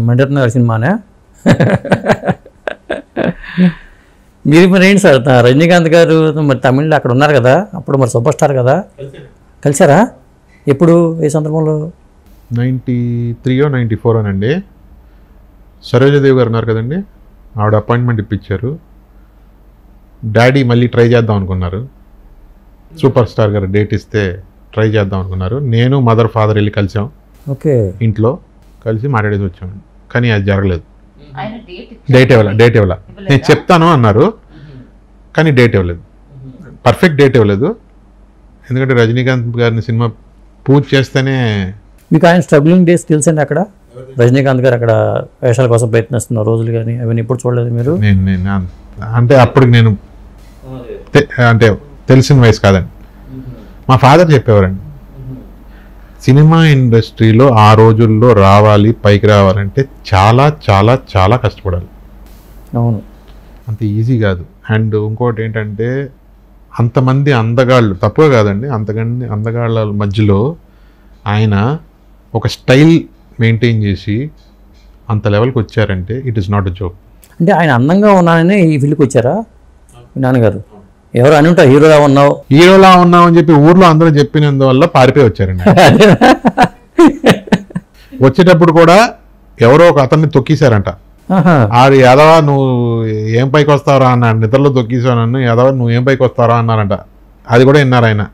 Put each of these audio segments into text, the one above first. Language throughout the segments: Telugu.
మణిరత్నం గారి సినిమానే. మీరు మరి ఏంటి సార్, రజనీకాంత్ గారు మరి తమిళ్లో అక్కడ ఉన్నారు కదా, అప్పుడు మరి సూపర్ స్టార్ కదా, కలిసారా? ఎప్పుడు, ఏ సందర్భంలో? 93 94 అండి. సరోజాదేవి గారు ఉన్నారు కదండి, ఆవిడ అపాయింట్మెంట్ ఇప్పించారు. డాడీ మళ్ళీ ట్రై చేద్దాం అనుకున్నారు, సూపర్ స్టార్ గారు డేట్ ఇస్తే ట్రై చేద్దాం అనుకున్నారు. నేను మదర్ ఫాదర్ వెళ్ళి కలిసాం. ఓకే. ఇంట్లో కలిసి మాట్లాడేసి వచ్చాము, కానీ అది జరగలేదు. డేట్ ఇవ్వాల నేను చెప్తాను అన్నారు, కానీ డేట్ ఇవ్వలేదు, పర్ఫెక్ట్ డేట్ ఇవ్వలేదు. ఎందుకంటే రజనీకాంత్ గారిని సినిమా పూర్తి చేస్తేనే. మీకు ఆయన స్ట్రగ్లింగ్ డేస్ తెలుసండి అక్కడ? రజనీకాంత్ గారు అక్కడ వేషాల కోసం ప్రయత్నిస్తున్న రోజులు కానీ అవన్నీ ఎప్పుడు చూడలేదు మీరు? నేను అంటే అప్పటికి నేను అంటే తెలిసిన వయసు కాదండి. మా ఫాదర్ చెప్పేవారండి, సినిమా ఇండస్ట్రీలో ఆ రోజుల్లో రావాలి, పైకి రావాలంటే చాలా చాలా చాలా కష్టపడాలి. అవును, అంత ఈజీ కాదు. అండ్ ఇంకోటి ఏంటంటే అంతమంది అందగాళ్ళు, తప్పుగా కాదండి, అంతమంది అందగాళ్ళ మధ్యలో ఆయన ఒక స్టైల్ మెయింటైన్ చేసి అంత లెవెల్కి వచ్చారంటే it is not a joke. అంటే ఆయన అందంగా ఉన్నానని ఈ ఫీల్డ్కి వచ్చారా మీ నాన్నగారు? ఎవరు అని ఉంటారు, హీరోలా ఉన్నావు అని చెప్పి ఊర్లో అందరూ చెప్పినందువల్ల పారిపోయి వచ్చారండి. వచ్చేటప్పుడు కూడా ఎవరో ఒక అతన్ని తొక్కేశారంట. ఆడు యాదవ నువ్వు ఏం పైకి వస్తారా అన్నాడు, నిద్రలో తొక్కేశావు నన్ను, యాదవ నువ్వు ఏం పైకి వస్తారా అన్నారంట. అది కూడా విన్నారు ఆయన.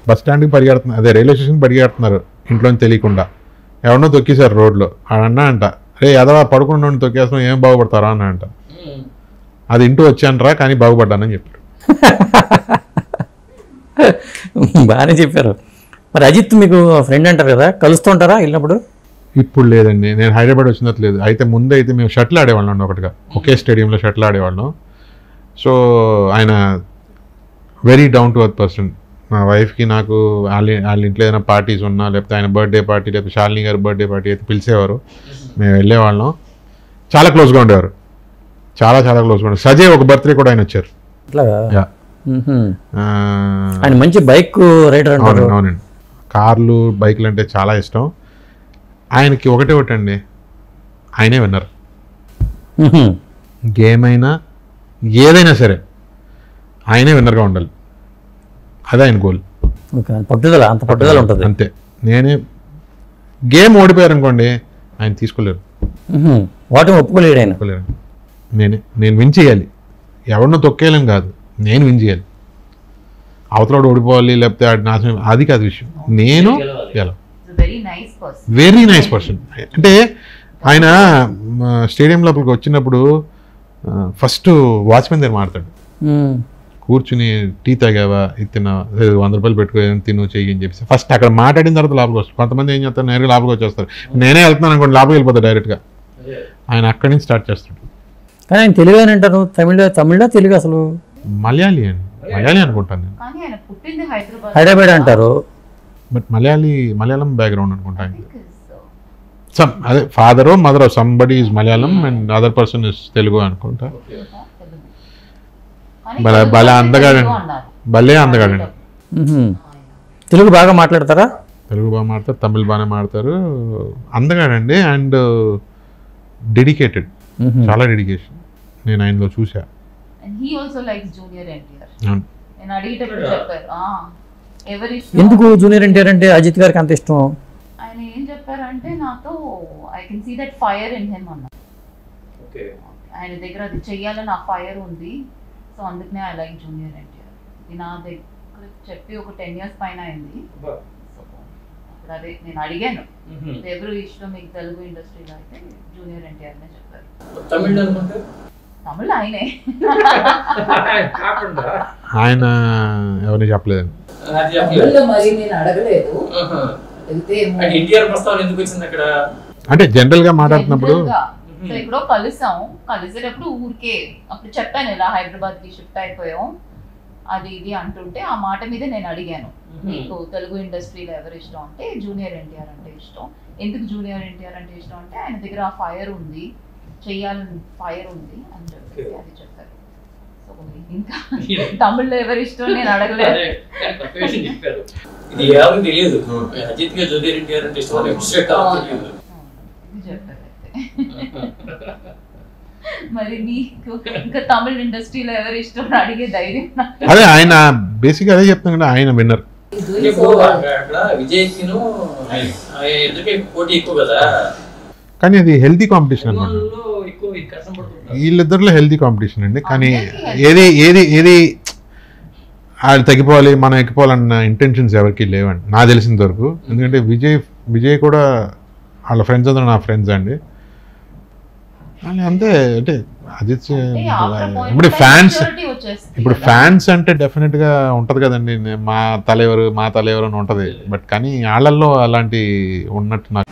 బస్ స్టాండ్కి పరిగెడుతున్నారు, అదే రైల్వే స్టేషన్కి పరిగెడుతున్నారు ఇంట్లోని తెలియకుండా. ఎవరినో తొక్కేశారు రోడ్లో. ఆడన్నా అంట, రే యాదవ పడుకుండా తొక్కేస్తున్నావు ఏం బాగుపడతారా అన్న అంట. అది ఇంటూ వచ్చానరా కానీ బాగుపడ్డానని చెప్పారు. బాగానే చెప్పారు. మరి అజిత్ మీకు ఫ్రెండ్ అంటారు కదా, కలుస్తూ ఉంటారా వెళ్ళినప్పుడు? ఇప్పుడు లేదండి, నేను హైదరాబాద్ వచ్చినట్టు లేదు. అయితే ముందు అయితే మేము షటిల్ ఆడేవాళ్ళం ఒకటిగా, ఒకే స్టేడియంలో షటిల్ ఆడేవాళ్ళం. సో ఆయన very down to earth person. మా వైఫ్కి నాకు వాళ్ళ ఇంట్లో ఏదైనా పార్టీస్ ఉన్నా, లేకపోతే ఆయన బర్త్డే పార్టీ, లేకపోతే శాలిని గారి బర్త్డే పార్టీ అయితే పిలిచేవారు, మేము వెళ్ళేవాళ్ళం. చాలా క్లోజ్గా ఉండేవారు, చాలా చాలా క్లోజ్గా ఉండేవారు. సజయ్ ఒక బర్త్డే కూడా ఆయన వచ్చారు. ఆయన మంచి బైక్ రైడర్ అంటారు. అవునండి, కార్లు బైక్లు అంటే చాలా ఇష్టం ఆయనకి. ఒకటండి, ఆయనే విన్నర్. గేమ్ అయినా ఏదైనా సరే ఆయనే విన్నర్గా ఉండాలి, అదే ఆయన గోల్. పట్టుదల, అంత పట్టుదల ఉంటుంది అంతే. నేనే గేమ్ ఓడిపోయారు అనుకోండి ఆయన తీసుకోలేరు, వాటిని ఒప్పుకోలేడు ఆయన. నేను విన్ చేయాలి, ఎవరినో తొక్కేయలేం కాదు, నేను విన్ చేయాలి. అవతల ఓడిపోవాలి లేకపోతే నాశనం, అది కాదు విషయం. నేను ఎలా వెరీ నైస్ పర్సన్. అంటే ఆయన స్టేడియం లోపలికి వచ్చినప్పుడు ఫస్ట్ వాచ్మెన్ దగ్గర మాట్లాడతాడు, కూర్చుని టీ తాగావా, ఇది తిన్నావా, 100 రూపాయలు పెట్టుకో తిను చెయ్యి అని చెప్పేసి ఫస్ట్ అక్కడ మాట్లాడిన తర్వాత లోపలికి వస్తారు. కొంతమంది ఏం చేస్తారు, నేరుగా లోపలికి వచ్చేస్తారు. నేనే వెళ్తున్నాను అనుకోండి, లోపలికి వెళ్ళిపోతాడు డైరెక్ట్గా. ఆయన అక్కడి నుంచి స్టార్ట్ చేస్తాడు. కానీ ఆయన తెలుగు అని అంటారు, తమిళ తెలుగు అసలు మలయాళీ అనుకుంటాను నేను. హైదరాబాద్ అంటారు, బట్ మలయాళం బ్యాక్గ్రౌండ్ అనుకుంటా. అదే ఫాదరో మదరో somebody is Malayalam and other person is Telugu అనుకుంటా. భలే అందగాడండి. తెలుగు బాగా మాట్లాడతారా? తెలుగు బాగా మాట్లాడతారు, తమిళ్ బాగానే మాట్లాడతారు. అందగాడండి అండ్ డెడికేటెడ్, చాలా డెడికేషన్ నేను ఆయనలో చూసా. ఎందుకు జూనియర్ ఎన్టీఆర్ అంటే అజిత్ గారికి అంత ఇష్టం? ఆయన ఏం చెప్పారంటే నాతో I can see that fire in him అన్న. ఆయన దగ్గర అది చెయ్యాలని ఆ ఫైర్ ఉంది, సో అందుకనే ఐ లైక్ జూనియర్ ఎన్టీఆర్. ఇది నా దగ్గర చెప్పి ఒక 10 years పైన అయింది. సో అప్పుడు అదే నేను అడిగాను, ఎవరు ఇష్టం మీకు తెలుగు ఇండస్ట్రీలో అంటే జూనియర్ ఎన్టీఆర్ నే చెప్పారు. తమిళ ఆయనే. ఆయన ఎవరిని చెప్పలేదండి, మరి నేను అడగలేదు. అంటే జనరల్ గా మాట్లాడుతున్నప్పుడు ఎక్కడో కలిసేటప్పుడు ఊరికే అప్పుడు చెప్పాను, ఇలా హైదరాబాద్ కి షిఫ్ట్ అయిపోయాం అది ఇది అంటుంటే ఆ మాట మీద నేను అడిగాను, మీకు తెలుగు ఇండస్ట్రీలో ఎవరు ఇష్టం అంటే జూనియర్ ఎన్టీఆర్ అంటే ఇష్టం. ఎందుకు జూనియర్ ఎన్టీఆర్ అంటే ఇష్టం అంటే ఆయన దగ్గర ఆ ఫైర్ ఉంది, చెయ్యాలని ఫైర్ ఉంది అని చెప్పి అది చెప్పారు. సో ఇంకా తమిళ్లో ఎవరు ఇష్టం నేను అడగలేదు. ఇది చెప్పారు మరి నీకు ఇంకా తమిళ ఇండస్ట్రీలో ఎవరు ఇష్టం అని అడిగే ధైర్యం నాకు అదే ఆయన బేసిక్ అదే చెప్తాను కదా, ఆయన విన్నర్. అక్కడ విజయ్కిను ఇద్దరికి పోటీ ఎక్కువ కదా, కానీ అది హెల్తీ కాంపిటీషన్ అనమాట. అభిమానుల్లో ఎక్కువ కష్టం పడుతుంటారు. వీళ్ళిద్దరిలో హెల్తీ కాంపిటీషన్ అండి. కానీ ఏది ఏది ఏది వాళ్ళు తగ్గిపోవాలి మనం ఎక్కిపోవాలన్న ఇంటెన్షన్స్ ఎవరికి లేవండి నాకు తెలిసినంత వరకు. ఎందుకంటే విజయ్ కూడా వాళ్ళ ఫ్రెండ్స్ అందరూ నా ఫ్రెండ్స్ అండి. అని అంతే అంటే అది ఇప్పుడు ఫ్యాన్స్ అంటే డెఫినెట్గా ఉంటుంది కదండి, మా తలెవరు అని ఉంటుంది. బట్ కానీ వాళ్ళల్లో అలాంటి ఉన్నట్టు నాకు